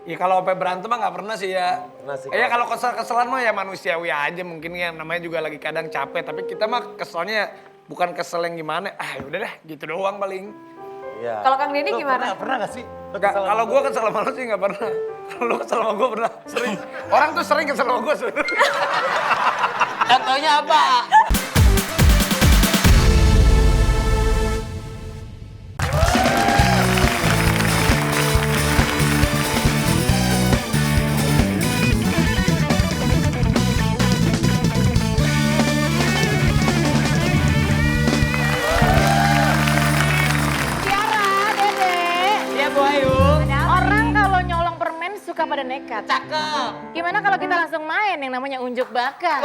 Ya kalau sampai berantem mah nggak pernah sih ya. Pernah sih, Ya kalau kesel-keselan mah ya manusiawi aja mungkin ya, namanya juga lagi kadang capek. Tapi kita mah keselnya bukan kesel yang gimana. Ya udah dah gitu doang paling. Iya. Kalau Kang Denny gimana? Pernah gak sih? Nggak, kalau gue kesel sama lo sih nggak pernah. Kalau lo kesel sama gue pernah. Sering. Orang tuh sering kesel sama gue sebenarnya. Contohnya apa? Tiara, Dede. Iya Bu Ayu. Orang kalau nyolong permen suka pada nekat. Cakep. Gimana kalau kita langsung main yang namanya unjuk bakat?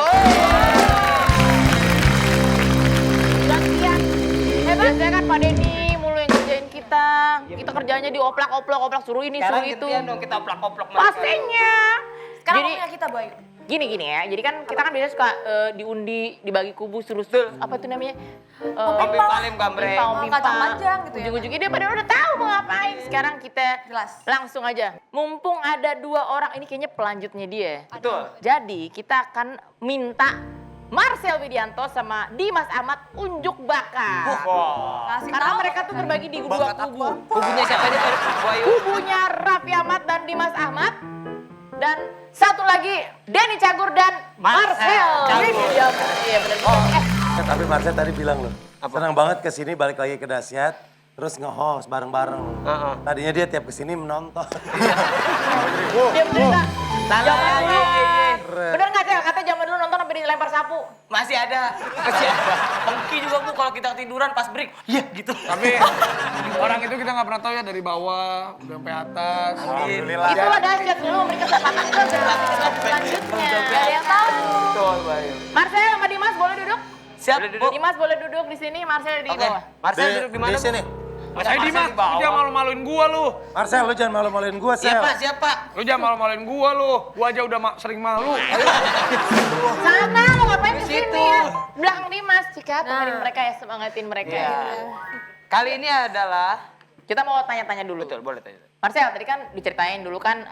Gantian. Biasanya kan Pak Denny mulu yang kerjain kita. Kita kerjanya dioplak-oplak, suruh ini, Sekarang suruh itu. gantian dong kita oplak-oplak mereka. Pastinya. Sekarang Jadi waktunya kita, Boy. gini ya, jadi kan kita kan biasanya suka diundi, dibagi kubu, suruh apa tuh namanya? Om Palim Gambreng. Kacang panjang gitu ya. Ujung-ujungnya dia pada udah tahu mau ngapain. Sekarang kita Jelas. langsung aja. Mumpung ada 2 orang, ini kayaknya pelanjutnya dia. Betul. Jadi kita akan minta Marcel Widianto sama Dimas Ahmad unjuk bakat. Kasih Karena tahu. mereka tuh berbagi di 2 kubu. Kubunya siapa aja Bu Ayu? Kubunya Raffi Ahmad dan Dimas Ahmad. Dan satu lagi Denny Cagur dan Marcel. Cagur. Iya benar. Tapi Marcel tadi bilang loh, senang banget kesini balik lagi ke Dahsyat, terus nge-host bareng-bareng. Tadinya dia tiap kesini menonton. Dia cerita. Salah. Zaman dulu. Iya. Bener nggak Cel? Katanya zaman dulu nonton sampai dilempar sapu. Masih ada. Pengki juga Bu kalau kita ketiduran pas break. Iya gitu. Tapi orang itu kita nggak pernah tahu ya dari bawah sampai atas. Alhamdulillah. Itulah dahsyat dulu memberikan kesempatan ke generasi selanjutnya. Gak ada yang tahu. Betul Bu Ayu. Marcel sama Dimas boleh duduk? Siap Bu. Dimas boleh duduk di sini, Marcel di Oke. bawah. Marcel duduk di mana? Di sini. Saya Dimas, lu jangan malu-maluin gua lu. Marcel, lu jangan malu-maluin gua, Sel. Siapa? Lu jangan malu-maluin gua lu. Gua aja udah sering malu. Ayo. Sana lo ngapain Di kesini situ. ya? Belakang Dimas, Cika, temenin mereka ya, semangatin mereka. Iya. ya. Kali ini adalah Kita mau tanya-tanya dulu. betul, boleh tanya. Marcel, tadi kan diceritain dulu kan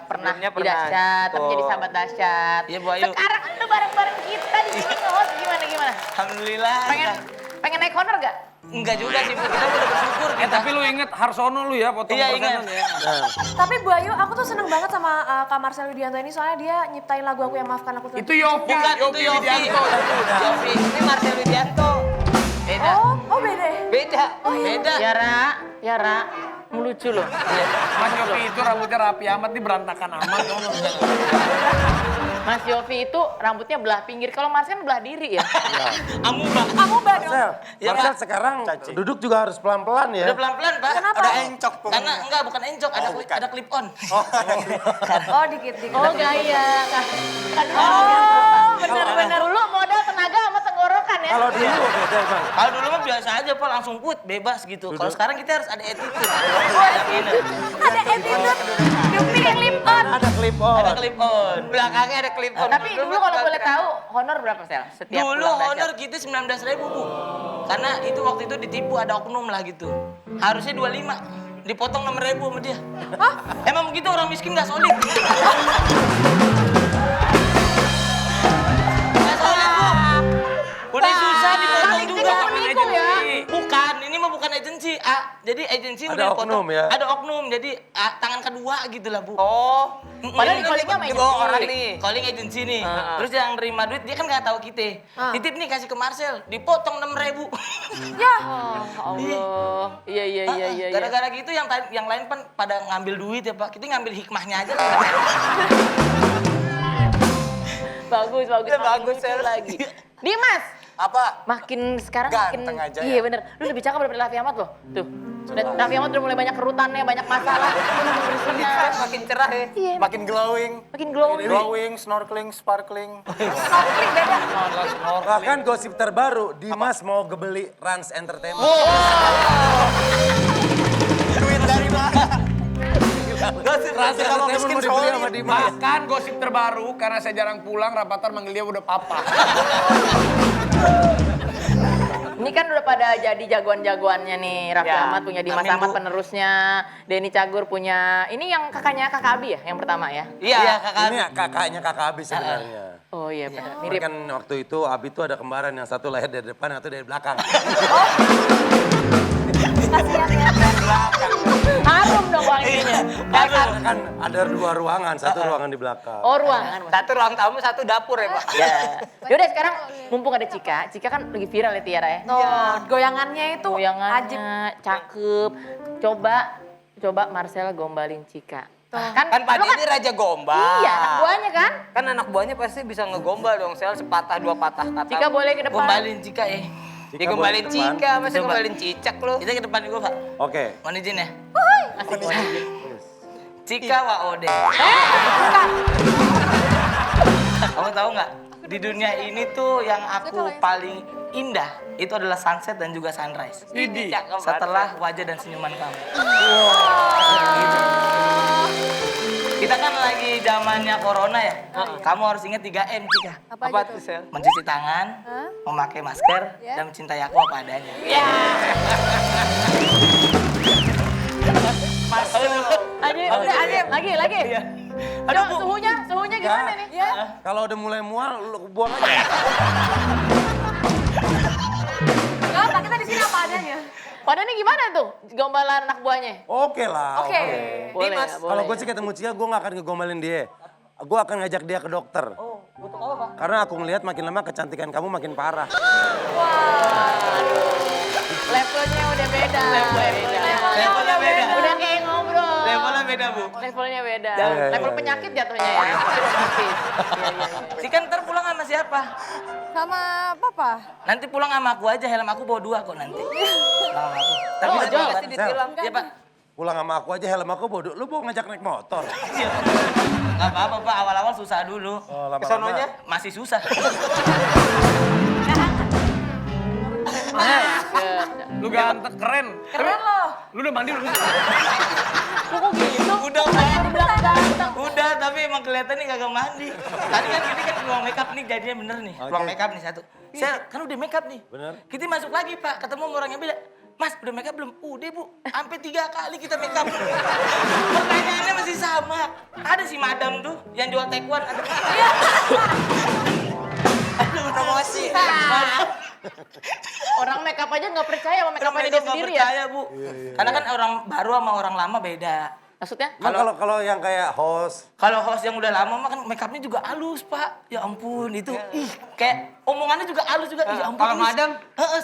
pernah Sebelumnya di pernah, dahsyat, tapi betul. jadi sahabat dahsyat. Iya, Bu Ayu. Sekarang lu bareng-bareng kita di sini nge-host gimana? Alhamdulillah. Pengen naik honor gak? Enggak juga sih Bu, kita udah bersyukur kita. Tapi lu inget Harsono lu ya, potong Iya, persenan ingat. ya. Tapi Bu Ayu, aku tuh seneng banget sama Kak Marcel Widianto ini soalnya dia nyiptain lagu aku yang maafkan aku. Itu Yofi, Bukan itu Yofi. Widianto. Yofi, ini Marcel Widianto. Beda. Oh beda. Beda. Beda. Yara, melucu loh. Mas Yofi itu rambutnya rapi amat, nih berantakan amat. Mas Yofi itu rambutnya belah pinggir, kalau Marcel kan belah diri ya. Amuba. Marcel, Ya, Marcel Pak. sekarang duduk juga harus pelan-pelan ya. Udah pelan-pelan Pak. Kenapa? Ada encok karena enggak bukan encok, ada clip on. Oh dikit-dikit. Oh gaya. Oh Bener-bener. Dulu modal tenaga sama tenggorokan ya. Kalau dulu beda emang. Kalau dulu mah biasa aja Pak, langsung put, bebas gitu. Kalau sekarang kita harus ada attitude. Ada attitude. Demi clip on. Ada clip on. Ada clip on. Belakangnya ada clip on. Tapi dulu kalau boleh tahu honor berapa Sel? Setiap Dulu pulang dahsyat? honor kita 19.000 Bu. Karena itu waktu itu ditipu ada oknum lah gitu. Harusnya 25. Dipotong 6.000 sama dia. Hah? Emang begitu orang miskin nggak solid. Nggak solid Bu. Udah susah dipotong juga. Assalamualaikum ya. Bukan, ini mah bukan agensi. Jadi agensi Ada udah dipotong. oknum ya? Ada oknum, jadi tangan kedua gitu lah Bu. Oh. Padahal di callingnya sama Di bawah agensi. orang nih. Calling agensi nih. Terus yang nerima duit dia kan nggak tahu kita. Titip nih kasih ke Marcel, dipotong 6.000. Ya. Oh Allah. Iya. Gara-gara gitu yang lain kan pada ngambil duit ya Pak. Kita ngambil hikmahnya aja. Bagus. Ya, bagus, Lucu Sel. lagi. Dimas, Apa? makin sekarang Ganteng makin aja ya. iya bener. Lu lebih cakep daripada Raffi Ahmad loh. Tuh. Raffi Ahmad udah mulai banyak kerutannya, banyak masalah. Makin cerah ya. Iya, Makin glowing. makin glowing. Glowing, snorkeling, sparkling. Snorkeling beda. Bahkan gosip terbaru, Dimas mau gebeli Rans Entertainment. Duit dari mana? Gosip Rans kalau Entertainment miskin mau dibeli solid. sama Dimas. Bahkan gosip terbaru, karena saya jarang pulang, Rapatar manggil dia udah papa. Ini kan udah pada jadi jagoan-jagoannya nih. Raffi Ya, Ahmad punya Dimas amin, Ahmad Bu. penerusnya. Denny Cagur punya, ini yang kakaknya Kakak Abi ya yang pertama ya? Iya, kakak. Ini kakaknya kakak Abi sebenarnya. Oh iya benar, Mirip. mirip. Kan waktu itu Abi tuh ada kembaran yang satu lahir dari depan, yang satu dari belakang. Kasihan ya. Harum dong wanginya. Kan ada 2 ruangan, satu ruangan di belakang. Oh ruangan. Satu ruang tamu, satu dapur ya, Pak. Ya. Yaudah sekarang mumpung ada Cika. Cika kan lagi viral ya Tiara ya. Tuh, goyangannya itu ajib. Goyangannya cakep. Coba Marcel gombalin Cika. Kan Pak lu Denny raja gombal. Iya, anak buahnya kan? Kan anak buahnya pasti bisa ngegombal dong, Sel. Sepatah, 2 patah kata. Cika boleh ke depan. Gombalin Cika ya. Cika Digombalin boleh ke depan. Cika, masa Coba. gombalin cicak lo. Kita ke depan dulu, Pak. Oke. Mohon izin ya. Asik banget. Cika Waode. Kamu tahu nggak? Di dunia ini tuh yang aku paling indah itu adalah sunset dan juga sunrise. Widih. Setelah wajah dan senyuman kamu. Gitu. Kita kan lagi zamannya corona ya. Kamu harus ingat 3M, Cika. Apa tuh? Sel? Mencuci tangan, memakai masker, dan mencintai aku apa adanya. Lagi. Aduh, Coba Bu. suhunya gimana nih? Kalau udah mulai mual, lu buang aja. Gak apa, kita di sini apa adanya. Pada nih gimana tuh gombalan anak buahnya? Oke lah. Oke. Boleh Dimas, ya, boleh. Kalau gue sih ketemu Cia, gue gak akan ngegombalin dia. Gue akan ngajak dia ke dokter. Oh, untuk apa, Pak? Karena aku ngelihat makin lama kecantikan kamu makin parah. Levelnya udah beda. Levelnya beda. Udah kayak ngobrol. Levelnya beda, Bu. Levelnya beda. Iya, Level iya. penyakit jatuhnya ya. Penyakit. Iya. Cika ntar pulang sama siapa? Sama papa. Nanti pulang sama aku aja, helm aku bawa 2 kok nanti. Pulang sama aku. Tapi Oh, nanti jauh. pasti ditilang. Iya, Pak. Pulang sama aku aja, helm aku bodoh. Lu mau ngajak naik motor? Gak apa-apa, Pak. Awal-awal susah dulu. Oh, lama-lama. Kesononya masih susah. Lu ganteng, keren. Keren loh. Lu udah mandi belum? Kok gitu? Udah, Pak. Dibilang ganteng. Udah, tapi emang kelihatannya kagak mandi. Tadi kan ini kan ruang makeup nih, jadinya bener nih. Oke. Ruang makeup nih satu. Saya kan udah makeup nih. Bener. Kita masuk lagi, Pak. Ketemu sama orang yang beda. Mas, udah makeup belum? Udah, Bu. Sampai 3 kali kita makeup. Pertanyaannya masih sama. Ada si madam tuh yang jual taekwondo. Ada. Aduh, promosi. Orang makeup aja nggak percaya sama makeup dia Nggak sendiri ya. percaya, Bu. Karena kan orang baru sama orang lama beda. Maksudnya? Kalau yang kayak host, Kalau host yang udah lama mah kan makeupnya juga halus, Pak. Ya ampun, itu ih kayak omongannya juga halus juga. Ya ampun. Kalau ini madam?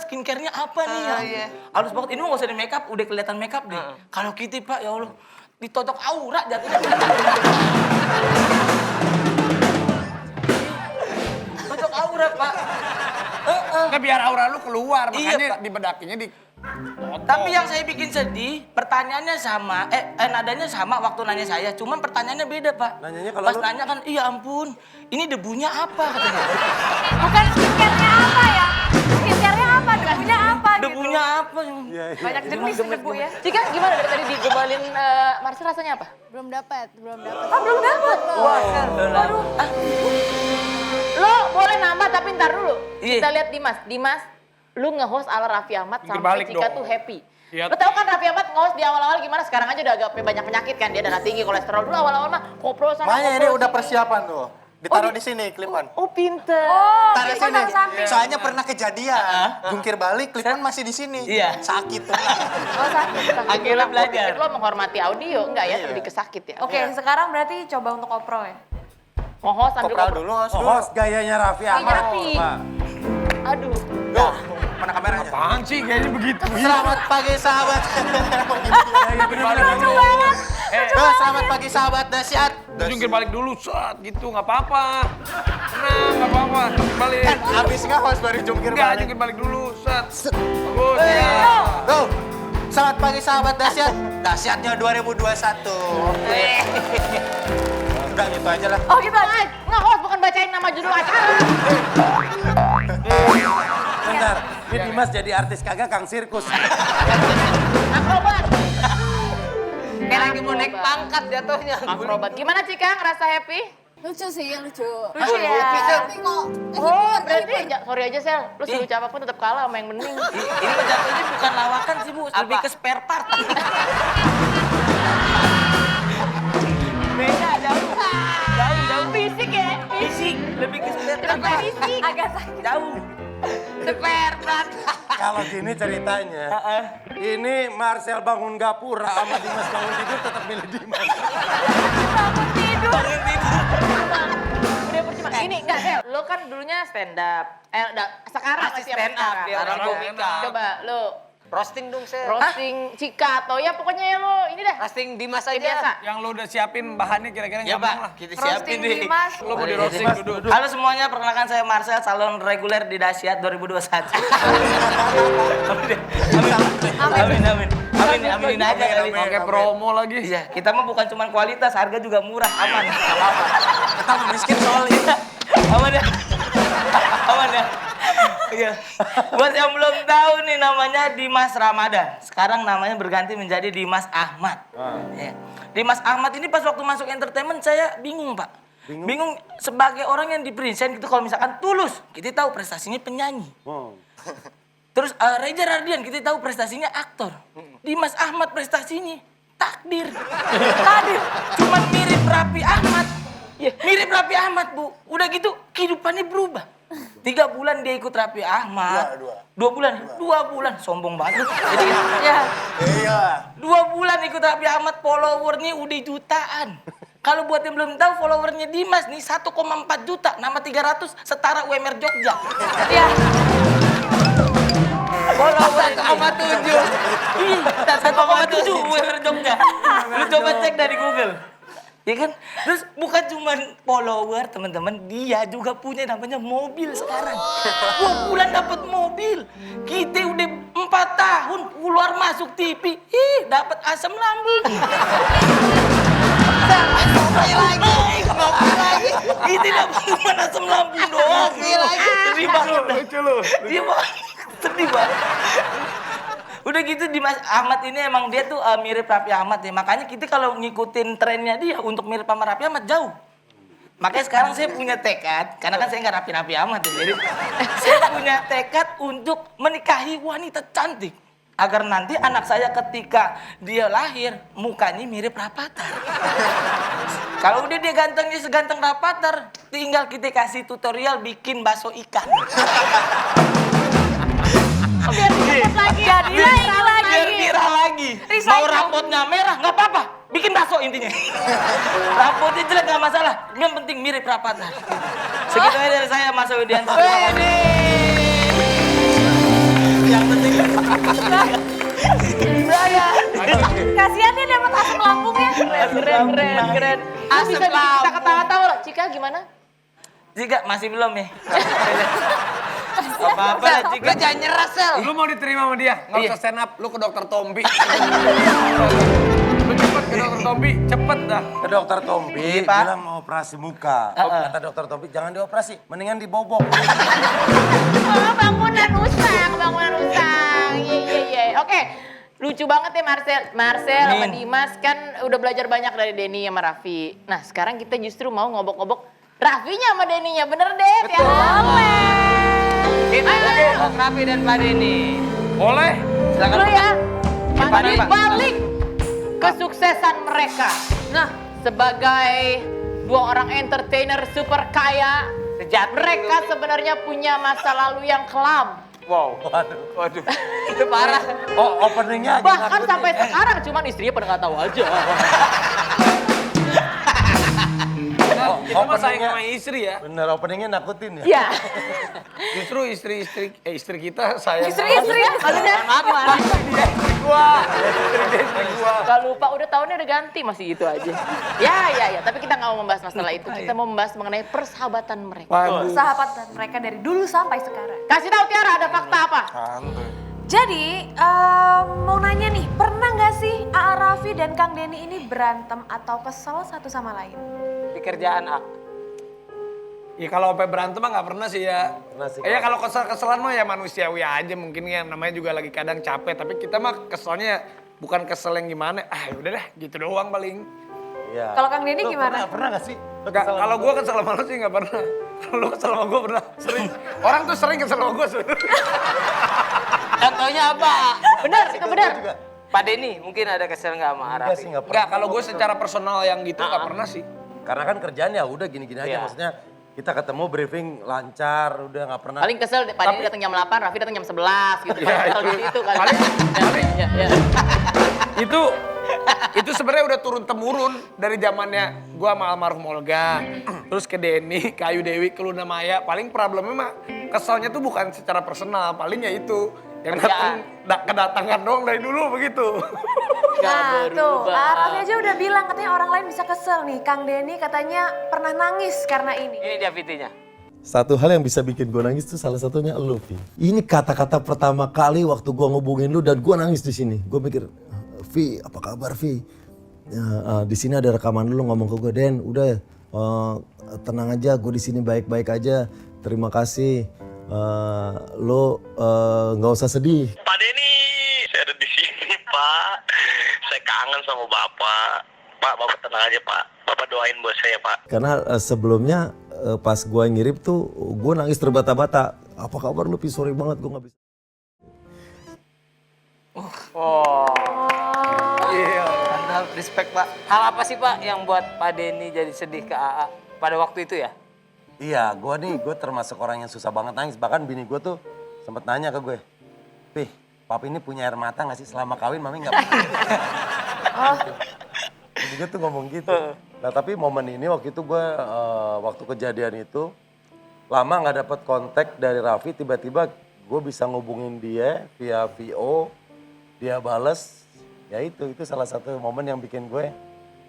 skincare-nya apa nih ya? Iya. Halus banget. Ini mah nggak usah di makeup, udah kelihatan makeup deh. Kalau kita, Pak, ya Allah, ditotok aura jatuhnya. Totok aura, Pak. Nggak, biar aura lu keluar, Iya, makanya Pak. dibedakinya di... Tapi yang saya bikin sedih, pertanyaannya sama, nadanya sama waktu nanya saya, cuman pertanyaannya beda, Pak. Nanyanya kalau Pas lu- nanya kan, iya ampun, ini debunya apa katanya. Bukan skincare-nya apa ya? Skincare-nya apa? Debunya apa gitu? Debunya apa? Banyak jenis debu ya. Cika gimana dari tadi digombalin Marcel rasanya apa? Belum dapat. Oh, belum dapet. Aduh. Lo boleh nambah tapi ntar dulu. Iya. Kita lihat Dimas. Dimas, lu nge-host ala Raffi Ahmad Mungkin sampai balik Cika dong. tuh happy. Iya. Lo tau kan Raffi Ahmad nge-host di awal-awal gimana? Sekarang aja udah agak banyak penyakit kan. Dia darah tinggi, kolesterol. Dulu awal-awal mah kopro sana. Makanya ini kopro udah sini. persiapan tuh. Ditaruh di sini klipan. Oh pinter. Oh, Taruh kita sini. taruh samping. Soalnya pernah kejadian. Jungkir balik, klipan masih di sini. Iya. Sakit tuh. Oh sakit. Akhirnya Gua belajar. pikir lo menghormati audio. Enggak ya, Iya. lebih ke sakit ya. Oke, sekarang berarti coba untuk kopro ya. Nge-host sambil Kopral kopro. dulu, host dulu. host gayanya Raffi Ahmad. Raffi. Pak. Aduh. Tuh, mana kameranya? Apaan sih kayaknya begitu? Selamat pagi sahabat. Iya bener-bener. Tuh, selamat pagi sahabat dahsyat. Jungkir balik dulu, set gitu, nggak apa-apa. Tenang, nggak apa-apa. Balik. Kan abis nggak host baru jungkir Enggak, balik. jungkir balik dulu, set. Bagus, ya. Tuh, selamat pagi sahabat dahsyat. Dahsyatnya 2021. Udah gitu aja lah. Oh gitu aja. Nge-host bukan bacain nama judul acara. Bentar, ini Dimas jadi artis kagak Kang Sirkus. Akrobat. Kayak lagi mau naik pangkat jatuhnya. Akrobat. Gimana Cika ngerasa happy? Lucu sih, lucu. Lucu ya. Tapi kok Oh, berarti sorry aja Sel, lu selucu apapun tetap kalah sama yang bening. Ini mah jatuhnya bukan lawakan sih, Bu. Lebih ke spare part. Beda, jauh. Jauh. Fisik ya? Fisik, lebih ke spare part. Kenapa fisik? Agak sakit. Jauh. Spare part. Kalau gini ceritanya, ini Marcel bangun gapura sama Dimas bangun tidur tetap milih Dimas. Bangun tidur. Udah percuma. Ini enggak Sel, lu kan dulunya stand up. Sekarang Masih masih apa stand up, sekarang? dia orang Sekarang. komika. Coba lu Roasting dong, Sel. roasting Cika atau ya pokoknya ya lu ini dah. Roasting Dimas Kayak aja. biasa. Yang lu udah siapin bahannya kira-kira Ya, gampang lah. Pak. Kita Roasting siapin nih. Dimas. Lu mau di roasting duduk. Halo semuanya, perkenalkan saya Marcel, calon reguler di Dahsyat 2021. Amin aja kali. Pakai promo lagi. Iya, kita mah bukan cuma kualitas, harga juga murah, aman. Kita mah miskin soalnya. Aman ya? Aman ya? Iya. Buat yang belum tahu nih, namanya Dimas Ramadan. Sekarang namanya berganti menjadi Dimas Ahmad. Ya. Dimas Ahmad ini pas waktu masuk entertainment saya bingung, Pak. Bingung sebagai orang yang di-present gitu, kalau misalkan Tulus, kita tahu prestasinya penyanyi. Terus Reza Radian kita tahu prestasinya aktor. Dimas Ahmad prestasinya takdir. Takdir. Cuman mirip Raffi Ahmad. Ya, mirip Raffi Ahmad, Bu. Udah gitu kehidupannya berubah. 3 bulan dia ikut Raffi Ahmad. 2 bulan. 2 bulan. Sombong banget. Jadi ya. Iya. 2 bulan ikut Raffi Ahmad, followernya udah jutaan. Kalau buat yang belum tahu, followernya Dimas nih 1,4 juta. Nama 300 setara UMR Jogja. Iya. Follower 1,7. Ih, 1,7 UMR Jogja. Lu coba cek dari Google. Ya kan? Terus bukan cuma follower, teman-teman, dia juga punya namanya mobil sekarang. 2 bulan dapat mobil. Kita udah 4 tahun keluar masuk TV. Ih, dapat asam lambung. Ngopi lagi. Kita dapat cuma asam lambung doang. Sedih banget. Lucu lu. Dia sedih banget. Udah gitu Dimas Ahmad ini emang dia tuh mirip Raffi Ahmad ya. Makanya kita kalau ngikutin trennya dia untuk mirip sama Raffi Ahmad jauh. Makanya sekarang saya punya tekad, karena kan saya nggak Raffi Ahmad ya. Jadi saya punya tekad untuk menikahi wanita cantik. Agar nanti anak saya ketika dia lahir, mukanya mirip Rapatar. Kalau udah dia gantengnya seganteng Rapatar, tinggal kita kasih tutorial bikin bakso ikan. Biar cepet lagi. Biar viral lagi. Recycle. Mau rapotnya merah, nggak apa-apa. Bikin bakso intinya. Rapotnya jelek nggak masalah. Yang penting mirip Rapatar. Segitu aja dari saya, Mas Widianto. Yang penting. Kasihan dia dapat asam lambungnya. Keren. Bisa bikin kita ketawa-tawa loh. Cika gimana? Jika masih belum ya. Apa-apa lah, Cika. Jangan nyerah, Sel. Lu mau diterima sama dia? Nggak Iya. usah stand up, lu ke dokter Tombi. Lu cepet ke dokter Tombi, cepet dah. Ke dokter Tompi Iya, Pak. bilang mau operasi muka. Kata dokter Tompi jangan dioperasi, mendingan dibobok. Oh, bangunan usang. Iya. Oke. Lucu banget ya Marcel sama Dimas kan udah belajar banyak dari Denny sama Raffi. Nah sekarang kita justru mau ngobok-ngobok Raffinya sama Denny-nya. Bener deh. Kita ngobok Raffi dan Pak Denny. Boleh? Silakan. Dulu ya. Pak. Balik kesuksesan mereka. Nah sebagai 2 orang entertainer super kaya. Mereka sebenarnya punya masa lalu yang kelam. Wow. Waduh. Itu parah. Oh, openingnya aja Bahkan nakutin. sampai sekarang cuman istrinya pada nggak tahu aja. Kita mah sayang sama istri ya. Bener, openingnya nakutin ya. Iya. Justru istri kita sayang. Istri. Maaf. Istri gua. Gak lupa udah tahunnya udah ganti masih gitu aja. Ya. Tapi kita nggak mau membahas masalah itu. Kita mau membahas mengenai persahabatan mereka. Waduh. Sahabat mereka dari dulu sampai sekarang. Kasih tahu Tiara ada fakta apa? Jadi, mau nanya nih, pernah nggak sih A.A. Raffi dan Kang Denny ini berantem atau kesel satu sama lain? Di kerjaan, A. Ya kalau sampai berantem mah nggak pernah sih ya. Pernah sih. Ya kalau kesel-keselan mah ya manusiawi aja mungkin ya, namanya juga lagi kadang capek. Tapi kita mah keselnya bukan kesel yang gimana. Ah yaudah dah gitu doang paling. Ya. Kalau Kang Denny Lu gimana? Pernah gak sih? Lu Enggak, kesel sama kalau gua? gue kesel sama lo sih nggak pernah. Kalau lo kesel sama gue pernah, sering. Orang tuh sering kesel sama gue sebenarnya. Contohnya apa? Benar, itu benar. Gua juga. Pak Denny mungkin ada kesel nggak sama Enggak Raffi? sih, enggak pernah. Enggak, kalau gue secara personal yang gitu nggak pernah sih. Karena kan kerjaan ya udah gini-gini aja. Iya. Maksudnya kita ketemu briefing lancar, udah nggak pernah. Paling kesel Pak Denny datang jam 8, Raffi datang jam 11 gitu. Iya, Kesel itu. gitu kali. Paling- Ya, ya. Itu sebenarnya udah turun temurun dari zamannya gua sama almarhum Olga, terus ke Denny, ke Ayu Dewi, ke Luna Maya. Paling problemnya mah kesalnya tuh bukan secara personal, paling ya itu yang datang kedatangan dong dari dulu begitu. Nah tuh, berubah. Raffi aja udah bilang katanya orang lain bisa kesel nih. Kang Denny katanya pernah nangis karena ini. Ini dia VT-nya. Satu hal yang bisa bikin gue nangis tuh salah satunya elu, Vi. Ini kata-kata pertama kali waktu gue ngubungin lu dan gue nangis di sini. Gue mikir, Vi, apa kabar, Vi? Ya, di sini ada rekaman lu ngomong ke gue, Den, udah tenang aja, gue di sini baik-baik aja. Terima kasih. Lo nggak usah sedih. Pak Denny, saya ada di sini, Pak. Saya kangen sama Bapak. Pak, Bapak tenang aja, Pak. Bapak doain buat saya, Pak. Karena sebelumnya pas gue ngirim tuh gue nangis terbata-bata. Apa kabar lu, Vi? Sorry banget gue nggak bisa. Iya. Mantap, respect Pak. Hal apa sih Pak yang buat Pak Denny jadi sedih ke AA pada waktu itu ya? Iya, gue termasuk orang yang susah banget nangis. Bahkan bini gue tuh sempet nanya ke gue, Pih, papi ini punya air mata gak sih selama kawin mami gak punya? Bini gue tuh ngomong gitu. Nah tapi momen ini waktu itu gue, waktu kejadian itu, lama gak dapet kontak dari Raffi, tiba-tiba gue bisa ngubungin dia via VO, dia bales. Ya itu salah satu momen yang bikin gue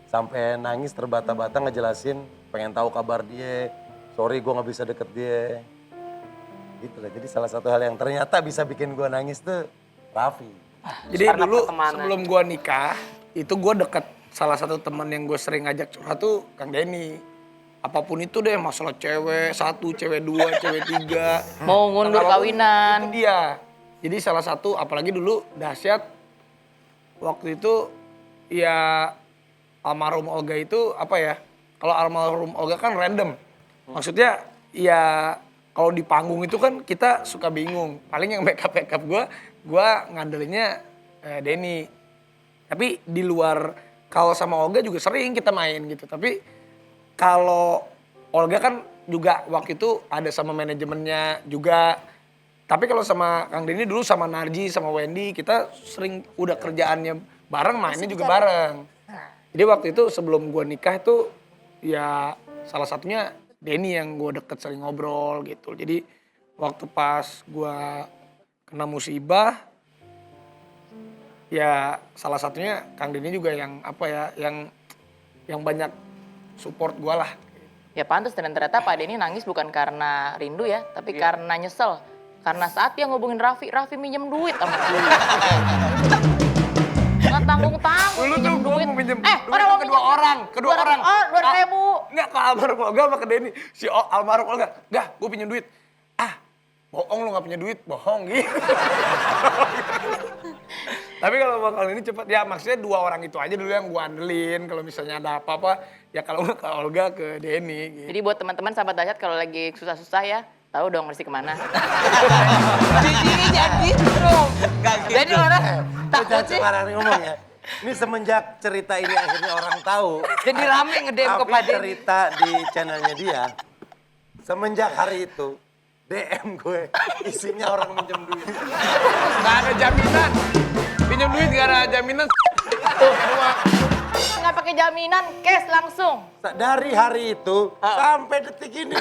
sampai nangis terbata-bata ngejelasin, pengen tahu kabar dia. Sorry gue gak bisa deket dia. Gitu lah, jadi salah satu hal yang ternyata bisa bikin gue nangis tuh Raffi. Jadi Karena dulu pertemanan. sebelum gua nikah, itu gua deket salah satu teman yang gue sering ngajak curhat tuh Kang Denny. Apapun itu deh, masalah cewek 1, cewek 2, cewek 3. Mau ngundur Apapun, kawinan. Itu dia. Jadi salah satu, apalagi dulu dahsyat, waktu itu ya almarhum Olga itu apa ya, kalau almarhum Olga kan random. Maksudnya ya kalau di panggung itu kan kita suka bingung. Paling yang backup gue ngandelinnya Denny. Tapi di luar, kalau sama Olga juga sering kita main gitu. Tapi kalau Olga kan juga waktu itu ada sama manajemennya juga. Tapi kalau sama Kang Denny dulu sama Narji, sama Wendy, kita sering udah kerjaannya bareng, mainnya juga bareng. Jadi waktu itu sebelum gue nikah itu ya salah satunya Denny yang gue deket sering ngobrol gitu. Jadi waktu pas gue kena musibah, ya salah satunya Kang Denny juga yang apa ya, yang banyak support gue lah. Ya pantas, dan ternyata Pak Denny nangis bukan karena rindu ya, tapi karena nyesel. Karena saat dia ngubungin Raffi minjem duit sama dia. Nggak tanggung-tanggung Dulu tuh minjem gue duit. mau minjem mana duit mau tuh kedua minjem? orang, kedua orang. Oh, 200.000. Enggak, ke almarhum Olga sama ke Denny. Si almarhum Olga, "Gah, gue pinjem duit." "Ah, bohong lu gak punya duit." "Bohong," gitu. Tapi kalau bakal ini cepet, ya maksudnya 2 orang itu aja dulu yang gue andelin. Kalau misalnya ada apa-apa, ya kalau nggak ke Olga, ke Denny gitu. Jadi buat teman-teman sahabat dahsyat kalau lagi susah-susah ya, tahu dong mesti kemana. Jadi jadi dong. Jadi orang takut Jangan sih. sembarangan ngomong ya. Ini semenjak cerita ini akhirnya orang tahu. Jadi rame nge-DM ke Tapi Pak Denny. cerita di channelnya dia. Semenjak hari itu, DM gue isinya orang minjem duit. Gak ada jaminan. Pinjam duit gak ada jaminan. Nggak pakai jaminan, cash langsung. Dari hari itu sampai detik ini.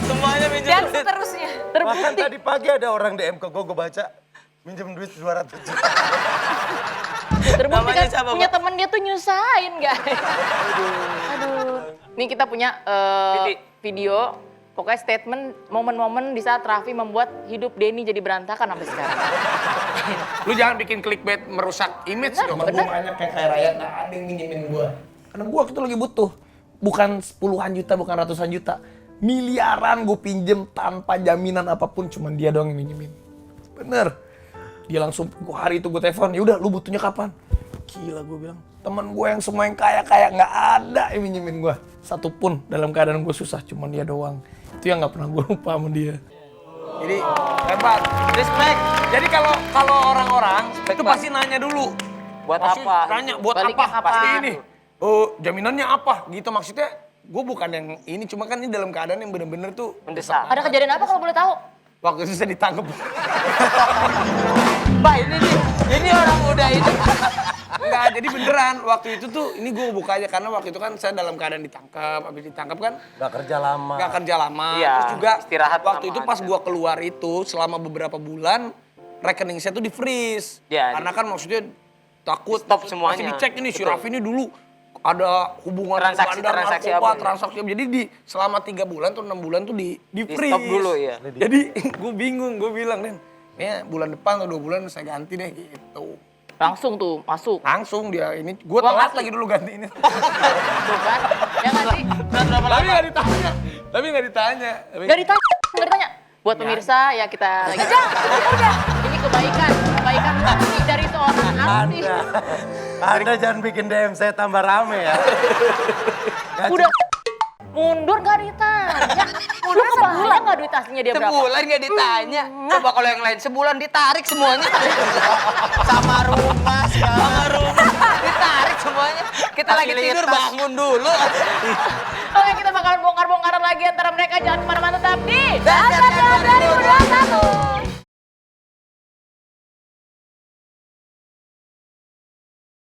Semuanya minjem Dan duit. seterusnya. Bahkan Terbukti. tadi pagi ada orang DM ke gue baca minjem duit 200 juta. Terbukti Namanya kan siapa, punya Pak? temen dia tuh nyusahin guys. Aduh. Nih kita punya video, pokoknya statement momen-momen di saat Raffi membuat hidup Denny jadi berantakan sampai sekarang. Lu jangan bikin clickbait merusak image dong. Gue banyak kayak raya gak ada yang minjemin gue. Karena gue waktu itu lagi butuh. Bukan puluhan juta, bukan ratusan juta. Miliaran gue pinjem tanpa jaminan apapun. Cuman dia doang yang minjemin. Bener. Dia langsung, hari itu gue telepon, "Ya udah lu butuhnya kapan?" Gila gue bilang. Temen gue yang semua yang kaya-kaya nggak ada yang minjemin gue. Satupun dalam keadaan gue susah, cuman dia doang. Itu yang nggak pernah gue lupa sama dia. Jadi hebat, respect. Jadi kalau orang-orang itu pasti nanya dulu. Buat Pasti apa? Tanya buat Baliknya apa? apa? Pasti ini. Oh, jaminannya apa? Gitu maksudnya. Gue bukan yang ini, cuma kan ini dalam keadaan yang bener-bener tuh Mendesak. Ada kejadian apa kalau boleh tahu? waktu itu saya ditangkap. Mbak, ini orang muda itu. Enggak, jadi beneran waktu itu tuh ini gue buka aja karena waktu itu kan saya dalam keadaan ditangkap, habis ditangkap kan Gak kerja lama. gak kerja lama. Iya, Terus juga istirahat waktu lama itu pas aja. gue keluar itu selama beberapa bulan rekening saya tuh di freeze. Iya, Karena kan maksudnya takut Stop semuanya. masih dicek ini si Betul. Raffi ini dulu ada hubungan Transaksi bandar, apa narkoba, ya? transaksi. Jadi di selama 3 bulan tuh 6 bulan tuh di freeze. stop dulu ya. Jadi gue bingung, gue bilang, "Den, kayaknya bulan depan atau 2 bulan saya ganti deh," gitu. Langsung tuh masuk. Langsung dia ini, gue Uang telat asli. lagi dulu ganti ini. Tuh kan. Ya nggak sih? Tapi nggak ditanya, tapi nggak ditanya. Nggak ditanya. Buat pemirsa ya kita lagi. Udah. Ini kebaikan murni dari seorang artis. Anda jangan bikin DM saya tambah rame ya. Udah mundur gak ditanya. Lu kebayang gak duit aslinya dia berapa? Sebulan nggak ditanya. Coba kalau yang lain sebulan ditarik semuanya. Sama rumah segala. Sama rumah ditarik semuanya. Kita lagi tidur bangun dulu. Oke, kita bakalan bongkar-bongkaran lagi antara mereka. Jangan kemana-mana, tetap di Dahsyat dari